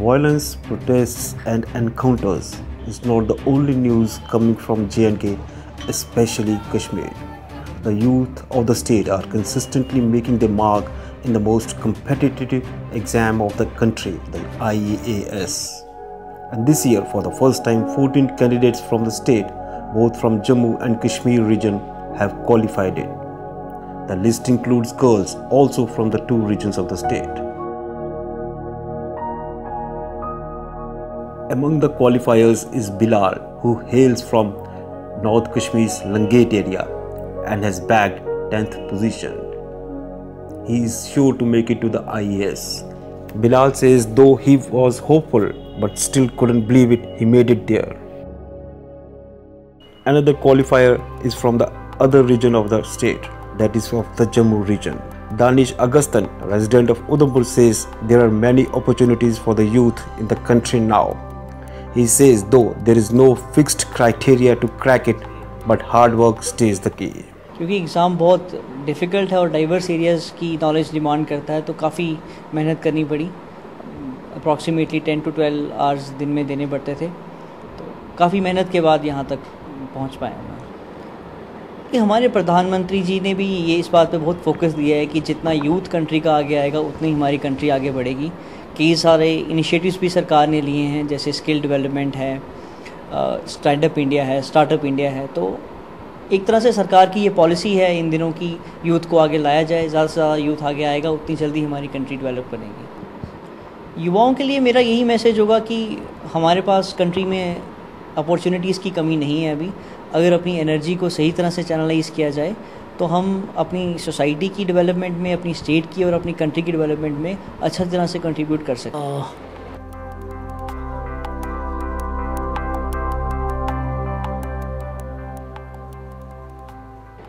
Violence, protests and encounters is not the only news coming from J&K, especially Kashmir. The youth of the state are consistently making their mark in the most competitive exam of the country, the IAS. And this year, for the first time, 14 candidates from the state, both from Jammu and Kashmir region, have qualified it. The list includes girls also from the two regions of the state. Among the qualifiers is Bilal, who hails from North Kashmir's Langate area and has bagged 10th position. He is sure to make it to the IAS. Bilal says though he was hopeful but still couldn't believe it, he made it there. Another qualifier is from the other region of the state, that is of the Jammu region. Danish Agustan, resident of Udhampur, says there are many opportunities for the youth in the country now. He says though there is no fixed criteria to crack it, but hard work stays the key. क्योंकि exam बहुत difficult है और diverse areas की knowledge demand करता है, तो काफ़ी मेहनत करनी पड़ी. अप्रॉक्सीमेटली 10 to 12 आवर्स दिन में देने पड़ते थे, तो काफ़ी मेहनत के बाद यहाँ तक पहुँच पाए हम. कि हमारे प्रधानमंत्री जी ने भी ये इस बात पे बहुत फोकस दिया है कि जितना यूथ कंट्री का आगे आएगा उतनी हमारी कंट्री आगे बढ़ेगी. कई सारे इनिशिएटिव्स भी सरकार ने लिए हैं, जैसे स्किल डेवलपमेंट है, स्टैंडअप इंडिया है, स्टार्टअप इंडिया है. तो एक तरह से सरकार की ये पॉलिसी है इन दिनों की यूथ को आगे लाया जाए. ज़्यादा से ज़्यादा यूथ आगे आएगा उतनी जल्दी हमारी कंट्री डेवलप बनेगी. युवाओं के लिए मेरा यही मैसेज होगा कि हमारे पास कंट्री में अपॉर्चुनिटीज़ की कमी नहीं है अभी. अगर अपनी एनर्जी को सही तरह से चैनलाइज किया जाए तो हम अपनी सोसाइटी की डेवलपमेंट में, अपनी स्टेट की और अपनी कंट्री की डेवलपमेंट में अच्छा तरह से कंट्रीब्यूट कर सकते हैं.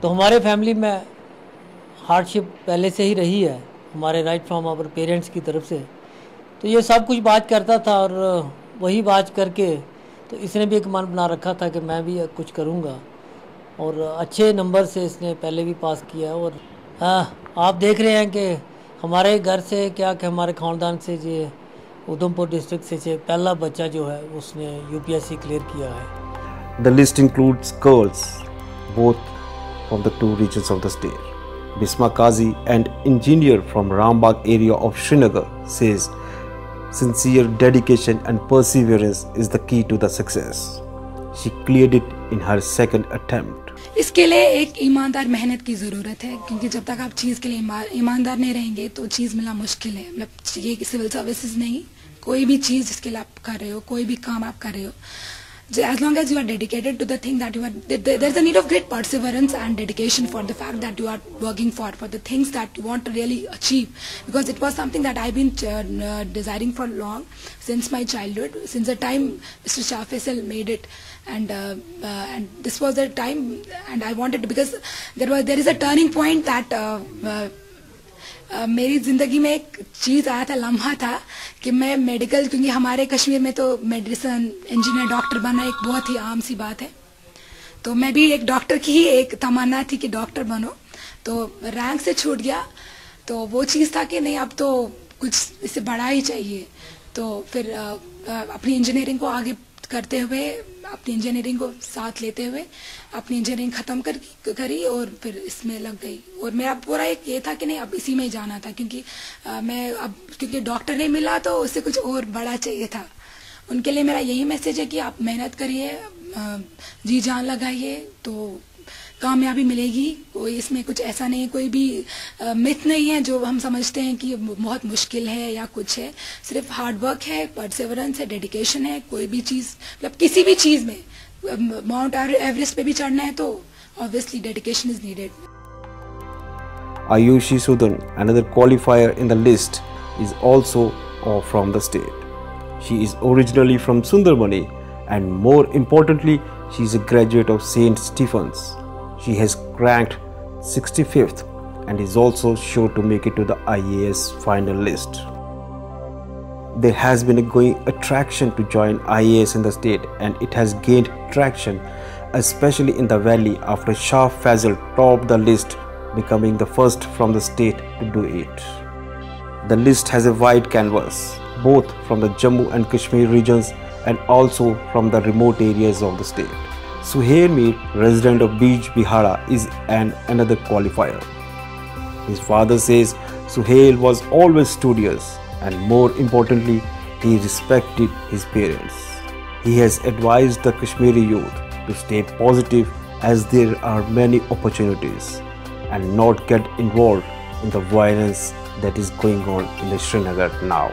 तो हमारे फैमिली में हार्डशिप पहले से ही रही है, हमारे राइट फ्रॉम आवर पेरेंट्स की तरफ से. तो ये सब कुछ बात करता था और वही बात करके तो इसने भी एक मन बना रखा था कि मैं भी कुछ करूँगा, और अच्छे नंबर से इसने पहले भी पास किया. और आप देख रहे हैं कि हमारे घर से क्या कि हमारे ख़ानदान से जो उधमपुर डिस्ट्रिक्ट से पहला बच्चा जो है उसने UPSC क्लियर किया है. The list includes girls, both from the two regions of the state. Bisma Qazi, an engineer from Rambagh area of Srinagar, says sincere dedication and perseverance is the key to the success. She cleared it in her second attempt. इसके लिए एक ईमानदार मेहनत की ज़रूरत है, क्योंकि जब तक आप चीज़ के लिए ईमानदार नहीं रहेंगे तो चीज़ मिलना मुश्किल है. मतलब ये सिविल सर्विसेज नहीं, कोई भी चीज़ जिसके लिए आप कर रहे हो, कोई भी काम आप कर रहे हो, as long as you are dedicated to the thing that you are, there's a need of great perseverance and dedication for the fact that you are working for the things that you want to really achieve. Because it was something that I've been desiring for long, since my childhood, since the time Mr. Shah Faisal made it, and this was the time, and I wanted to, because there is a turning point that मेरी ज़िंदगी में एक चीज़ आया था, लम्हा था कि मैं मेडिकल, क्योंकि हमारे कश्मीर में तो मेडिसिन, इंजीनियर, डॉक्टर बनना एक बहुत ही आम सी बात है. तो मैं भी एक डॉक्टर की ही एक तमन्ना थी कि डॉक्टर बनो. तो रैंक से छूट गया, तो वो चीज़ था कि नहीं, अब तो कुछ इससे बड़ा ही चाहिए. तो फिर अपनी इंजीनियरिंग को आगे करते हुए, अपनी इंजीनियरिंग को साथ लेते हुए अपनी इंजीनियरिंग ख़त्म करी और फिर इसमें लग गई. और मेरा पूरा एक ये था कि नहीं, अब इसी में ही जाना था, क्योंकि मैं अब क्योंकि डॉक्टर नहीं मिला तो उससे कुछ और बड़ा चाहिए था. उनके लिए मेरा यही मैसेज है कि आप मेहनत करिए, जी जान लगाइए, तो कामयाबी मिलेगी. कोई इसमें कुछ ऐसा नहीं, कोई भी मिथ नहीं है जो हम समझते हैं कि बहुत मुश्किल है या कुछ है. सिर्फ हार्ड वर्क है, परसेवरेंस है, डेडिकेशन है. कोई भी चीज़, मतलब किसी भी चीज़ में, माउंट एवरेस्ट पे भी चढ़ना है तो obviously dedication is needed. Ayushi Sudan, another qualifier in the list, is also from the state. She is originally from Sundarmani, and more importantly, she is a graduate of St. Stephen's. She has ranked 65th and is also sure to make it to the IAS final list. There has been a growing attraction to join IAS in the state, and it has gained traction especially in the valley after Shah Faisal topped the list, becoming the first from the state to do it. The list has a wide canvas. both from the Jammu and Kashmir regions and also from the remote areas of the state. Suhail Mir, resident of Bij Bihara, is another qualifier. His father says Suhail was always studious and more importantly, he respected his parents. He has advised the Kashmiri youth to stay positive as there are many opportunities and not get involved in the violence that is going on in the Srinagar now.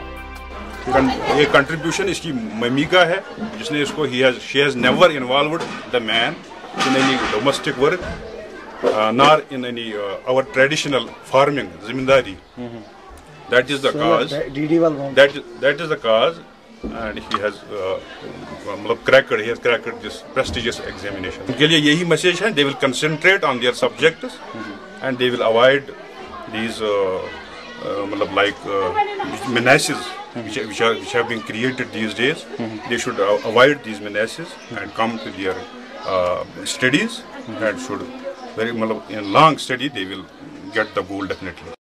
ये contribution इसकी mummy का है जिसने इसको she has never involved the man in any domestic work nor in any our traditional farming zimindari. That is the cause. That is the cause, and he has cracked this prestigious examination. उनके लिए यही message है. They will concentrate on their subjects and they will avoid these menaces which have been created these days. They should avoid these menaces and come to their studies and should in long study they will get the goal definitely.